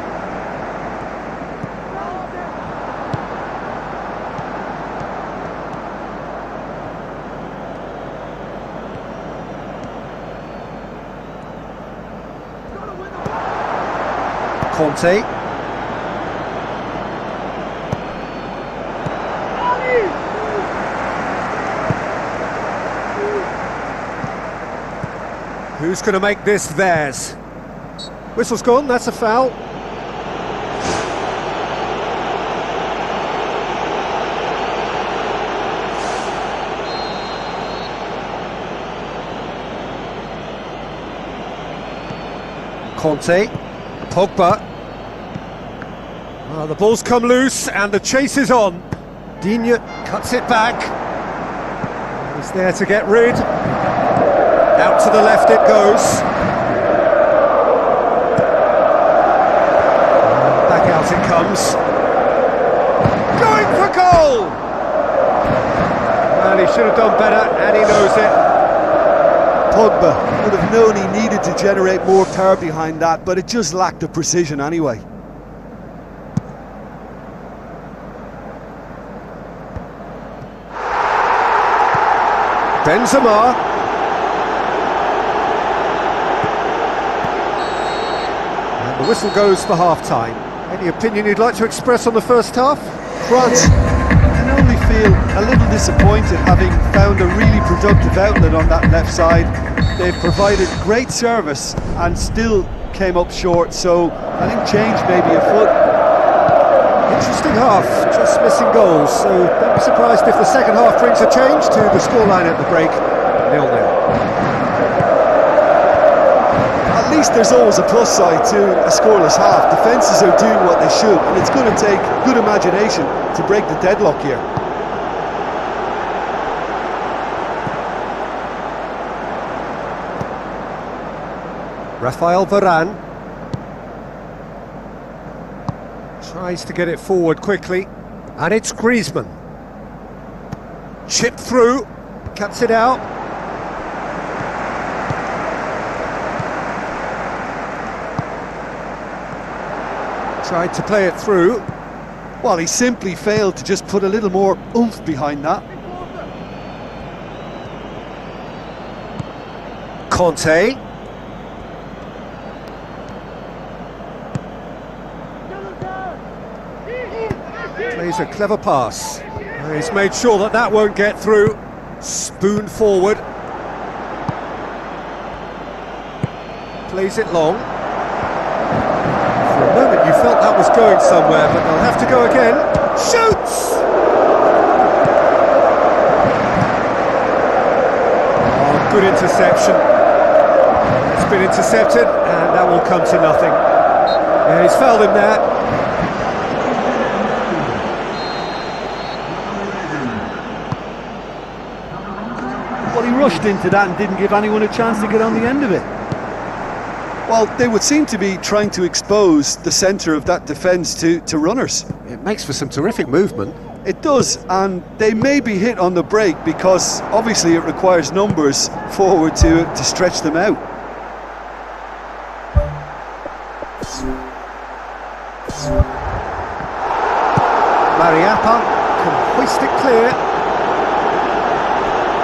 S1: Conte. Who's going to make this theirs? Whistle's gone, that's a foul. Conte, Pogba. The ball's come loose and the chase is on. Digne cuts it back. He's there to get rid. Out to the left it goes. Back out it comes. Going for goal! Well, he should have done better, and he knows it.
S2: Pogba would have known he needed to generate more power behind that, but it just lacked the precision anyway.
S1: Benzema. The whistle goes for half-time. Any opinion you'd like to express on the first half?
S2: France can only feel a little disappointed having found a really productive outlet on that left side. They've provided great service and still came up short, so I think change may be afoot.
S1: Interesting half, just missing goals, so don't be surprised if the second half brings a change to the scoreline at the break, 0-0.
S2: At least there's always a plus side to a scoreless half. Defences are doing what they should, and it's going to take good imagination to break the deadlock here.
S1: Rafael Varane tries to get it forward quickly, and it's Griezmann. Chipped through, cuts it out. Tried to play it through.
S2: Well, he simply failed to just put a little more oomph behind that.
S1: Conte. Plays a clever pass. He's made sure that that won't get through. Spoon forward. Plays it long. For a moment you felt that was going somewhere, but they'll have to go again. Shoots! Oh, good interception. It's been intercepted, and that will come to nothing. Yeah, he's fouled him there.
S2: Well, he rushed into that and didn't give anyone a chance to get on the end of it. Well, they would seem to be trying to expose the centre of that defence to runners.
S1: It makes for some terrific movement.
S2: It does, and they may be hit on the break because obviously it requires numbers forward to stretch them out.
S1: Mariappa can hoist it clear.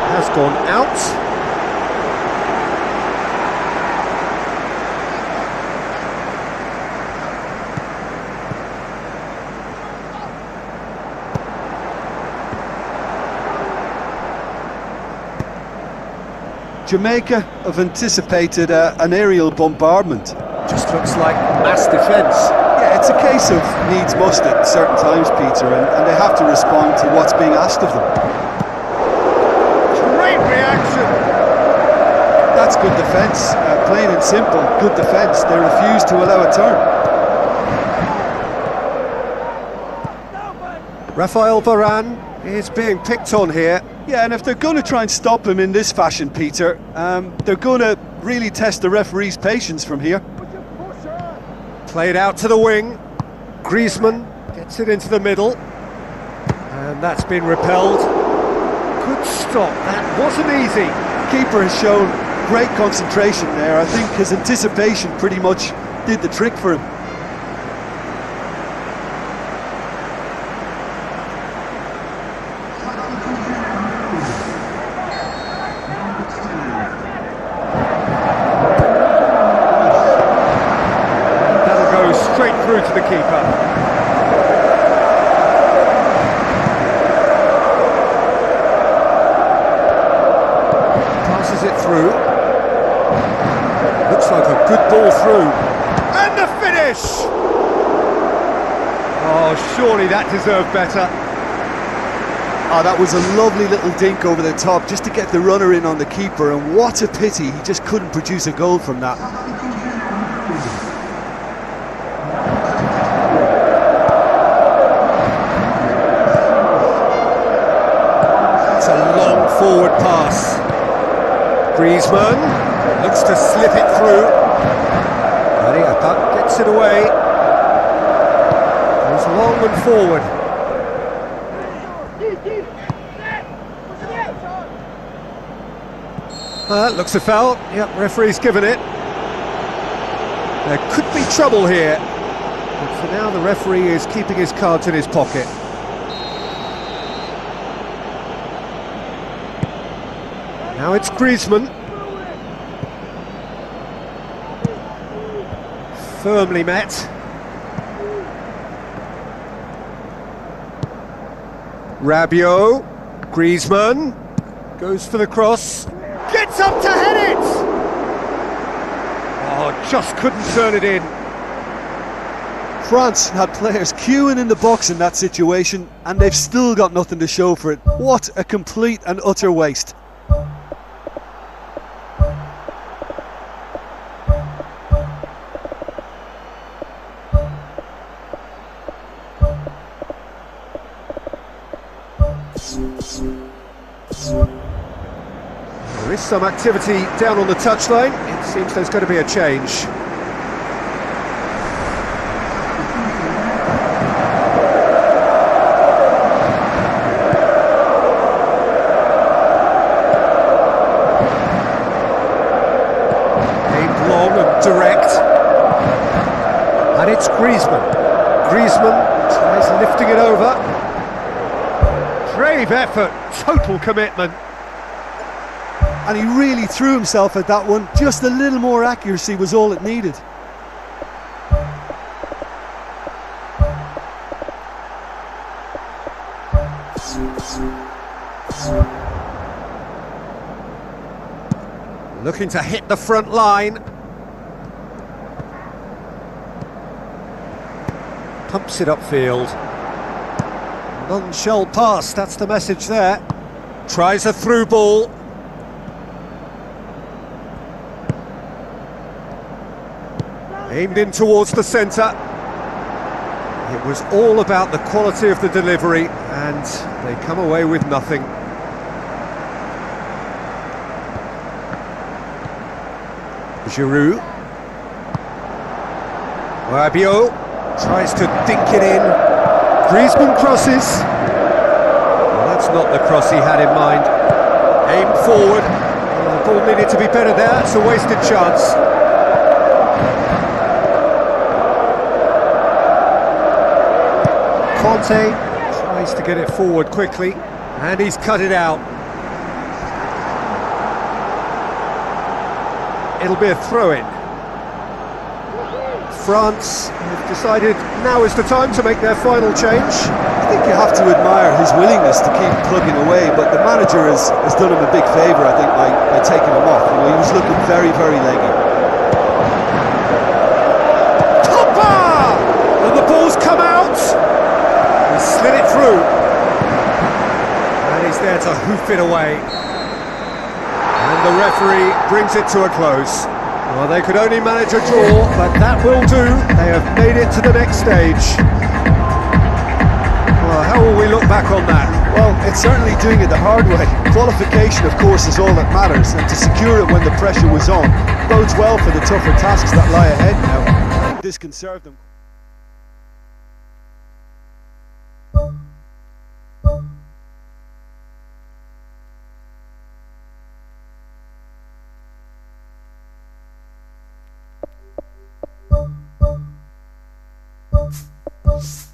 S1: Has gone out.
S2: Jamaica have anticipated an aerial bombardment.
S1: Just looks like mass defence.
S2: Yeah, it's a case of needs must at certain times, Peter, and they have to respond to what's being asked of them.
S1: Great reaction!
S2: That's good defence, plain and simple, good defence. They refuse to allow a turn.
S1: Rafael Varane is being picked on here.
S2: Yeah, and if they're going to try and stop him in this fashion, Peter, they're going to really test the referee's patience from here.
S1: Played out to the wing. Griezmann gets it into the middle. And that's been repelled. Good stop, that wasn't easy.
S2: Keeper has shown great concentration there. I think his anticipation pretty much did the trick for him.
S1: That'll go straight through to the keeper. Passes it through. Looks like a good ball through. And the finish! Oh, surely that deserved better.
S2: Oh, that was a lovely little dink over the top just to get the runner in on the keeper, and what a pity he just couldn't produce a goal from that.
S1: It's a long forward pass. Griezmann looks to slip it through. Mariappa gets it away. Goes long and forward. Looks a foul. Yep, referee's given it. There could be trouble here. But for now, the referee is keeping his cards in his pocket. Now it's Griezmann. Firmly met. Rabiot. Griezmann goes for the cross. Gets up to head it! Oh, just couldn't turn it in.
S2: France had players queuing in the box in that situation, and they've still got nothing to show for it. What a complete and utter waste.
S1: There is some activity down on the touchline. It seems there's going to be a change. Aimed long and direct. And it's Griezmann. Griezmann tries lifting it over. Brave effort, total commitment.
S2: And he really threw himself at that one. Just a little more accuracy was all it needed.
S1: Looking to hit the front line. Pumps it upfield. None shall pass, that's the message there. Tries a through ball. Aimed in towards the centre. It was all about the quality of the delivery, and they come away with nothing. Giroud. Rabiot tries to dink it in. Griezmann crosses. Well, that's not the cross he had in mind. Aimed forward. Well, the ball needed to be better there. It's a wasted chance. Conte tries to get it forward quickly, and he's cut it out. It'll be a throw-in. France have decided now is the time to make their final change.
S2: I think you have to admire his willingness to keep plugging away, but the manager has done him a big favour, I think, by taking him off. You know, he was looking very, very leggy.
S1: Topper! And the ball's come out. He slid it through. And he's there to hoof it away. And the referee brings it to a close. Well, they could only manage a draw, but that will do. They have made it to the next stage. Well, Well, how will we look back on that?
S2: Well, it's certainly doing it the hard way. Qualification, of course, is all that matters, and to secure it when the pressure was on bodes well for the tougher tasks that lie ahead now. I think this can serve them.
S3: You